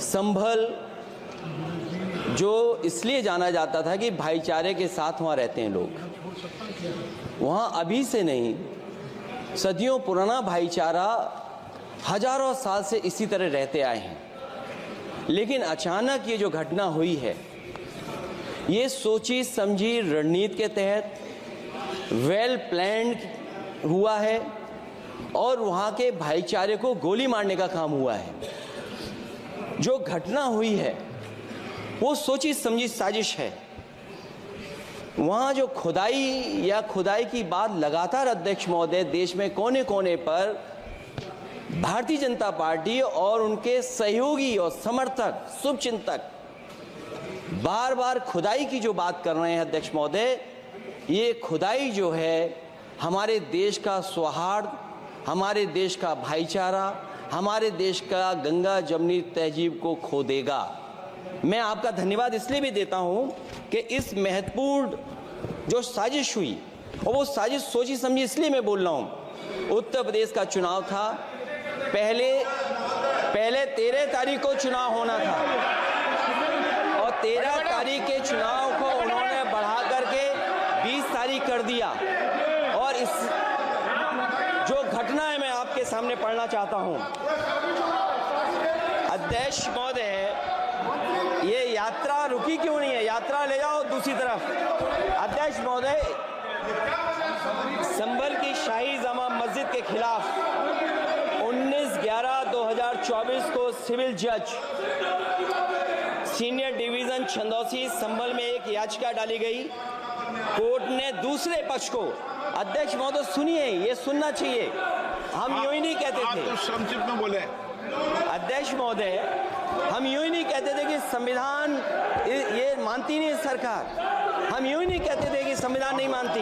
संभल जो इसलिए जाना जाता था कि भाईचारे के साथ वहाँ रहते हैं लोग, वहाँ अभी से नहीं, सदियों पुराना भाईचारा हजारों साल से इसी तरह रहते आए हैं। लेकिन अचानक ये जो घटना हुई है, ये सोची समझी रणनीति के तहत वेल प्लान्ड हुआ है और वहाँ के भाईचारे को गोली मारने का काम हुआ है। जो घटना हुई है वो सोची समझी साजिश है। वहाँ जो खुदाई की बात लगातार अध्यक्ष महोदय देश में कोने कोने पर भारतीय जनता पार्टी और उनके सहयोगी और समर्थक शुभचिंतक बार बार खुदाई की जो बात कर रहे हैं अध्यक्ष महोदय, ये खुदाई जो है हमारे देश का सौहार्द, हमारे देश का भाईचारा, हमारे देश का गंगा जमनी तहजीब को खो देगा। मैं आपका धन्यवाद इसलिए भी देता हूं कि इस महत्वपूर्ण जो साजिश हुई, और वो साजिश सोची समझी इसलिए मैं बोल रहा हूं। उत्तर प्रदेश का चुनाव था, पहले 13 तारीख को चुनाव होना था और 13 तारीख के चुनाव को उन्होंने बढ़ा करके 20 तारीख कर दिया। और इस जो घटना है मैं आपके सामने पढ़ना चाहता हूं। अध्यक्ष महोदय, ये यात्रा रुकी क्यों नहीं है? यात्रा ले जाओ दूसरी तरफ। अध्यक्ष महोदय, संभल की शाही जामा मस्जिद के खिलाफ 19/11/2024 को सिविल जज सीनियर डिवीजन छंदौसी संभल में एक याचिका डाली गई। कोर्ट ने दूसरे पक्ष को, अध्यक्ष महोदय सुनिए, ये सुनना चाहिए, हम यूं ही नहीं कहते थे, आप तो संक्षिप्त में बोले। अध्यक्ष महोदय, हम यूं ही नहीं कहते थे कि संविधान ये मानती नहीं सरकार, हम यूं ही नहीं कहते थे कि संविधान नहीं मानती।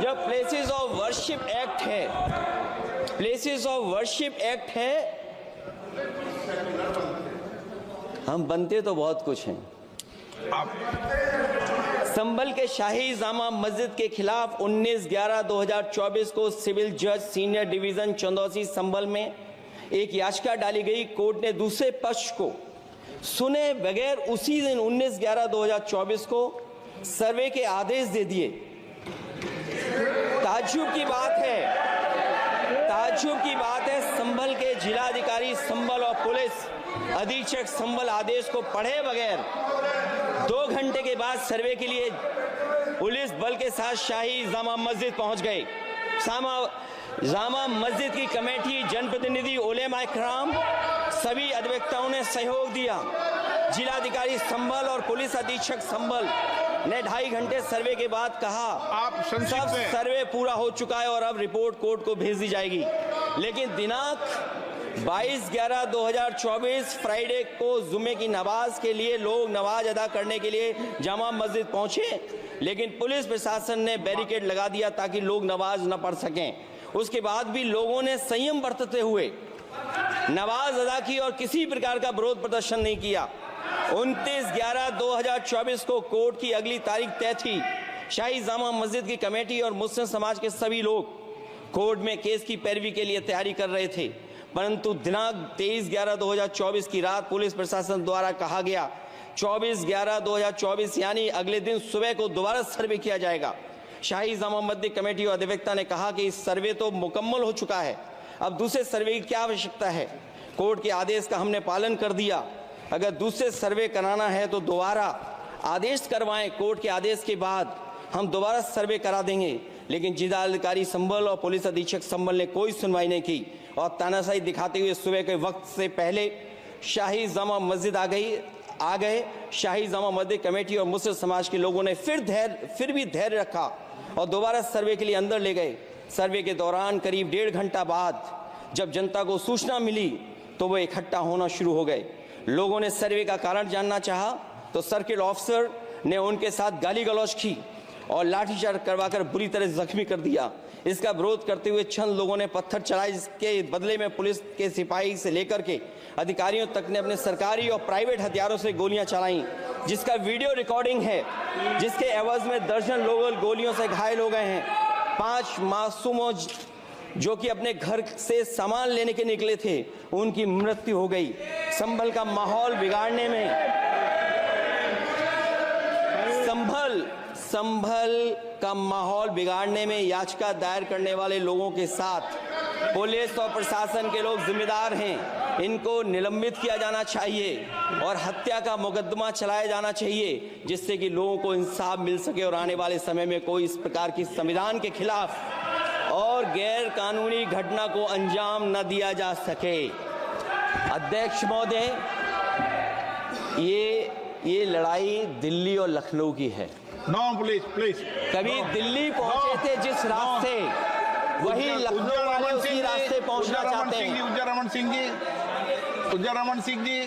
जब प्लेसेस ऑफ वर्शिप एक्ट है, प्लेसेस ऑफ वर्शिप एक्ट है, हम बनते तो बहुत कुछ हैं। संभल के शाही जामा मस्जिद के खिलाफ 19/11/2024 को सिविल जज सीनियर डिवीजन चंदौसी संभल में एक याचिका डाली गई। कोर्ट ने दूसरे पक्ष को सुने बगैर उसी दिन 19/11/2024 को सर्वे के आदेश दे दिए। ताज्जुब की बात है, संभल के जिलाधिकारी संभल और पुलिस अधीक्षक संभल आदेश को पढ़े बगैर 2 घंटे के बाद सर्वे के लिए पुलिस बल के साथ शाही जामा मस्जिद पहुंच गए। जामा मस्जिद की कमेटी, जनप्रतिनिधि, उलेमा इकराम, सभी अधिवक्ताओं ने सहयोग दिया। जिलाधिकारी संभल और पुलिस अधीक्षक संभल ने 2.5 घंटे सर्वे के बाद कहा, आप सब सर्वे पूरा हो चुका है और अब रिपोर्ट कोर्ट को भेज दी जाएगी। लेकिन दिनांक 22/11/2024 फ्राइडे को जुमे की नमाज के लिए लोग नमाज अदा करने के लिए जामा मस्जिद पहुंचे, लेकिन पुलिस प्रशासन ने बैरिकेड लगा दिया ताकि लोग नमाज न पढ़ सकें। उसके बाद भी लोगों ने संयम बरतते हुए नमाज अदा की और किसी प्रकार का विरोध प्रदर्शन नहीं किया। 29/11/2024 को कोर्ट की अगली तारीख तय थी। शाही जामा मस्जिद की कमेटी और मुस्लिम समाज के सभी लोग कोर्ट में केस की पैरवी के लिए तैयारी कर रहे थे, परंतु दिनांक 23/11/2024 की रात पुलिस प्रशासन द्वारा कहा गया 24/11/2024 यानी अगले दिन सुबह को दोबारा सर्वे किया जाएगा। शाही जामा मस्जिद कमेटी और अधिवक्ता ने कहा कि इस सर्वे तो मुकम्मल हो चुका है, अब दूसरे सर्वे की क्या आवश्यकता है? कोर्ट के आदेश का हमने पालन कर दिया। अगर दूसरे सर्वे कराना है तो दोबारा आदेश करवाएं, कोर्ट के आदेश के बाद हम दोबारा सर्वे करा देंगे। लेकिन जिलाधिकारी संभल और पुलिस अधीक्षक संभल ने कोई सुनवाई नहीं की और तानाशाही दिखाते हुए सुबह के वक्त से पहले शाही जामा मस्जिद आ गए। शाही जामा मस्जिद कमेटी और मुस्लिम समाज के लोगों ने फिर भी धैर्य रखा और दोबारा सर्वे के लिए अंदर ले गए। सर्वे के दौरान करीब 1.5 घंटा बाद जब जनता को सूचना मिली तो वो इकट्ठा होना शुरू हो गए। लोगों ने सर्वे का कारण जानना चाहा तो सर्किल ऑफिसर ने उनके साथ गाली गलौज की और लाठीचार्ज करवाकर बुरी तरह जख्मी कर दिया। इसका विरोध करते हुए चंद लोगों ने पत्थर चलाए, जिसके बदले में पुलिस के सिपाही से लेकर के अधिकारियों तक ने अपने सरकारी और प्राइवेट हथियारों से गोलियां चलाईं, जिसका वीडियो रिकॉर्डिंग है, जिसके एवज में दर्जन लोग गोलियों से घायल हो गए हैं। 5 मासूमों जो कि अपने घर से सामान लेने के निकले थे, उनकी मृत्यु हो गई। संभल का माहौल बिगाड़ने में, संभल का माहौल बिगाड़ने में याचिका दायर करने वाले लोगों के साथ पुलिस और प्रशासन के लोग जिम्मेदार हैं। इनको निलंबित किया जाना चाहिए और हत्या का मुकदमा चलाया जाना चाहिए, जिससे कि लोगों को इंसाफ मिल सके और आने वाले समय में कोई इस प्रकार की संविधान के खिलाफ और गैर कानूनी घटना को अंजाम न दिया जा सके। अध्यक्ष महोदय, ये लड़ाई दिल्ली और लखनऊ की है। नो प्लीज कभी दिल्ली पहुंचे थे जिस रास्ते, वही लखनऊ वाले उसी रास्ते पहुंचना चाहते हैं। उज्जर रमन सिंह जी